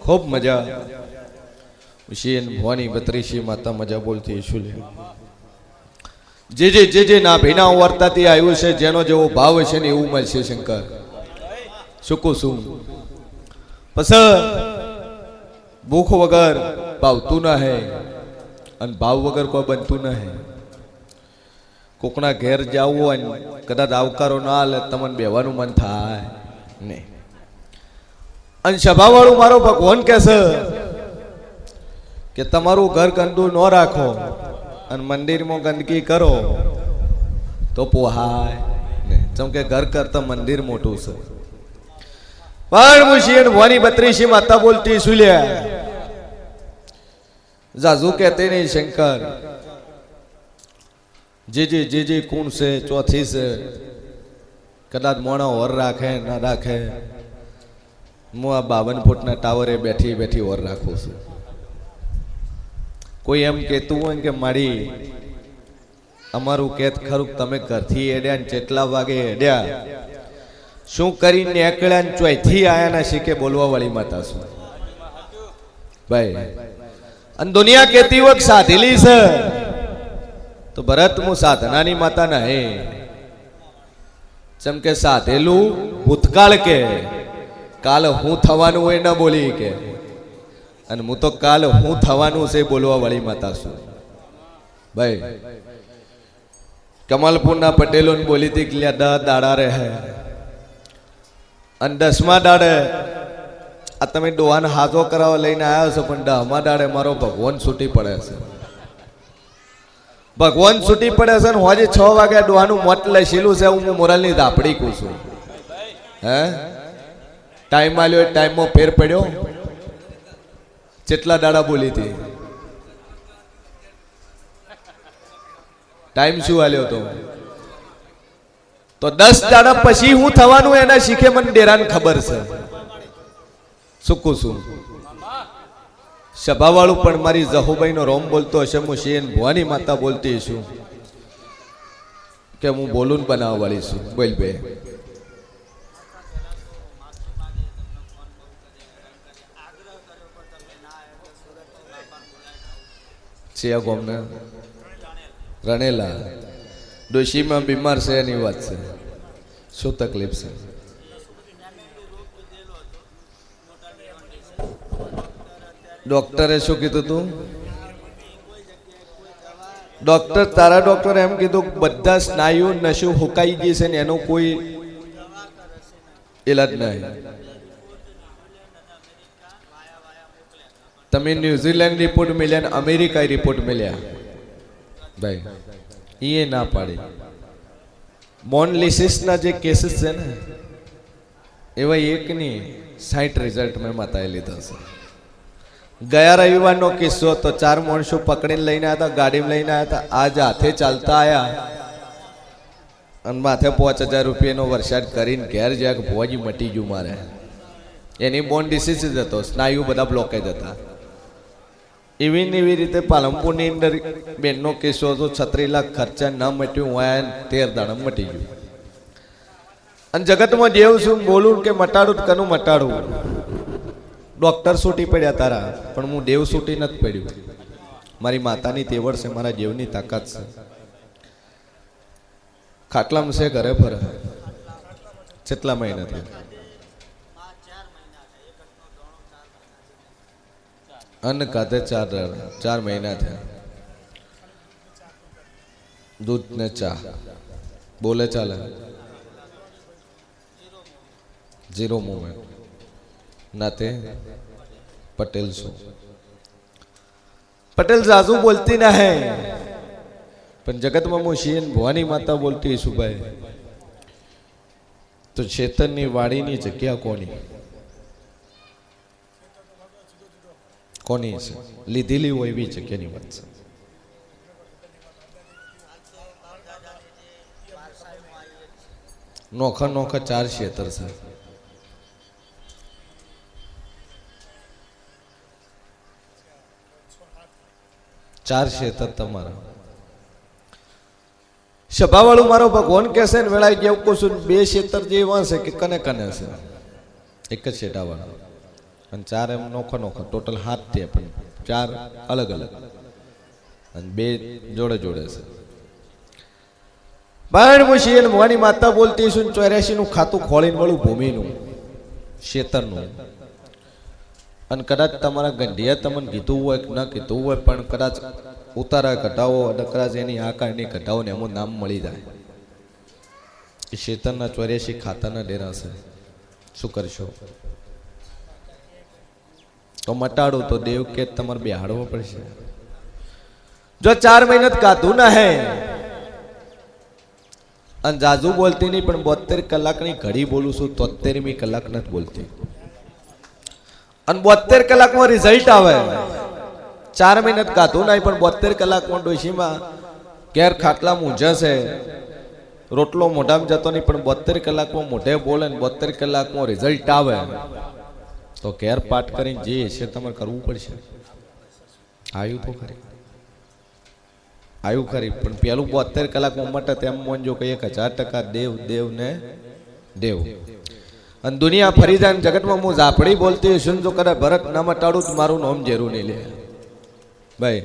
खूब मजा उशीन भवानी बत्रीशी माता मजा बोलती शुले जे ना भीना वर्ताती आयु से जेनो जेवो भाव छे ने एवुं मळशे शंकर सुकु सु पस भूख वगर भावतुं न है अन भाव वगर कोई बनतुं न है कोकना घेर जावो अन कदाच आवकारो ना आले तमन बेवानुं मन थाय ने अन सभावाळुं मारो भगवान कहेशे के तमारू घर गंदू न राखो अन मंदिर में गंदगी करो तो पोहाय ने चमके घर करता मंदिर मोटू से पण मुशीन भवानी बत्रीशी माता बोलती सुलिया जाजू कहते नहीं शंकर जे कौन से चौथी से कदाच मोणा और राखे ना राखे मु आ 52 फूटना टावरे बैठी बैठी और राखू छू कोई एम कहतुं होय के मारी अमारू केत खरुक तमे घरथी एड्या ने चेटला वागे एड्या शुं करीने नेकळ्या ने चोयथी आया ना शीके बोलवा वाली माता छू भाई अन दुनिया कहती वक्त साधेली से तो भरत मु साधनानी माता नहीं चमके साधेलू भूतकाळ के काल हूँ थवानुं होय न बोली के अन मु तो काल हूँ थवानुं से बोलवा वाली माता छू भाई कमलपुर ना पटेलों ने बोली थी कि 10 दाड़ा रहे अन 10मा दाड़े आ तमे डोहाने हाजो करावा लईने आया छो पण 10मा दाड़े मारो भगवान छूटी पड़े छे भगवान छूटी पड़े छे ने होजे 6 वागे डोहानुं मोट लईशीलुं छे हूँ मोरलनी धापड़ी कूं छुं हे टाइम आल्यो टाइम में फेर पड्यो चेटला दाड़ा बोली थी टाइम शू आल्यो तो 10 दाड़ा पछी हूँ थवानुं एना शीखे मन डेराने खबर छे सुकू सु सभावाळुं पण मारी जहुबाई नो रोम बोलतो हशे मु शेन भवानी माता बोलती छू के हूँ बोलून बनाववा वाली छू बोल बे सिया गोमने रनेला डोशी में बीमार से एनी वात से शू तकलीफ से डॉक्टरे शू कीधुं तू डॉक्टर तारा डॉक्टर एम कीधुं बधा स्नायु नसू हुकाई गई से एनो कोई इलाज नहीं तमे न्यूजीलैंड रिपोर्ट मिल्या ने अमेरिका रिपोर्ट मिल्या भाई ये ना पाड़ी मोनलिसिस ना जे केसेस है ना एवा एक नहीं 60 रिजल्ट में माताए लीधा छे गया रविवार नो किस्सो तो 4 माणसो पकड़ी लईने आया था गाड़ी में लईने आया था आज हाथे चालता आया अन माथे 5000 रुपया नो वरसाद करीने घेर जाग भोजी मटी गयुं मारे एनी बोन डिसीज हतो स्नायु बधा ब्लॉकेज हता एवी रीते पालनपुर अंदर बेनो केसो तो 36 लाख खर्चा न मट्यू हुआ 13 दाड़ा मटी गयु जगत में जेव शू बोलू के मटाड़ू कनु मटाड़ू डॉक्टर सूटी पड़ा तारा पण हूँ देव सूटी नथी पड्यू मारी मातानी तेवड़ से मारा जेवनी ताकत से खाटला में से घरे फरे चेटला महीना थया अन्न खाते 4 महीना थे दूध ने चा बोले चाले 0 मूवमेंट नाते पटेल सो पटेल जाजू बोलती ना है पण जगत में मुशीन भवानी माता बोलती सुबह तो चेतननी वाड़ीनी जग्या कोनी कोनी से लीधेली हो एवी जग्यानी वात छे नोखा नोखा 4 क्षेत्र से 4 क्षेत्र तमारा सभावाळू मारो भगवान कैसे वेळाई गयो को सुन 2 क्षेत्र जेवा से कि कने कने से एक ज छेटा वाला અને 4 એમ નોખો નોખો ટોટલ 7 થયા પણ 4 અલગ અલગ અને 2 જોડે જોડે છે. પણ મુશી અને મોવાની માતા બોલતી છું 84 નું ખાતું ખોળીને વળું ભૂમિનું શેતરનું. અને કદાચ તમારા ગંઢિયા તમને કીધું હોય કે ન કીધું હોય પણ કદાચ ઉતારા ઘટાવો અને કદાચ એની આકારની ઘટાવો ને એનું નામ મળી જાય. એ શેતરના 84 ખાતાના ડેરા છે. શું કરશો? તો મટાડું તો દેવ કે તમારે બેહાડવો પડશે. જો 4 મહિના કાધું ના હે અને જાજુ બોલતી નહીં પણ 72 કલાકની ઘડી બોલું છું 73મી કલાક નથી બોલતી. અને 72 કલાકમાં રિઝલ્ટ આવે. 4 મહિના કાધું નહીં પણ 72 કલાકમાં ડોશીમાં ઘેર ખાટલા મૂંઝા છે, રોટલો મોઢામાં જતો નહીં પણ 72 કલાકમાં મોઢે બોલે ને 72 કલાકમાં રિઝલ્ટ આવે તો ઘેર પાઠ કરીને જે છે તમારે કરવું પડશે. આવ્યું તો ખરી, આવ્યું ખરી, પણ પેલું 72 કલાકમાં મટે તેમ મોનજો કે 1000% દેવ દેવ ને દેવ. અને દુનિયા ફરી જાય જગતમાં હું ઝાપડી બોલતી છું જો કદાચ ભરત ના મટાડું મારું નામ જરૂર નહીં લે ભાઈ.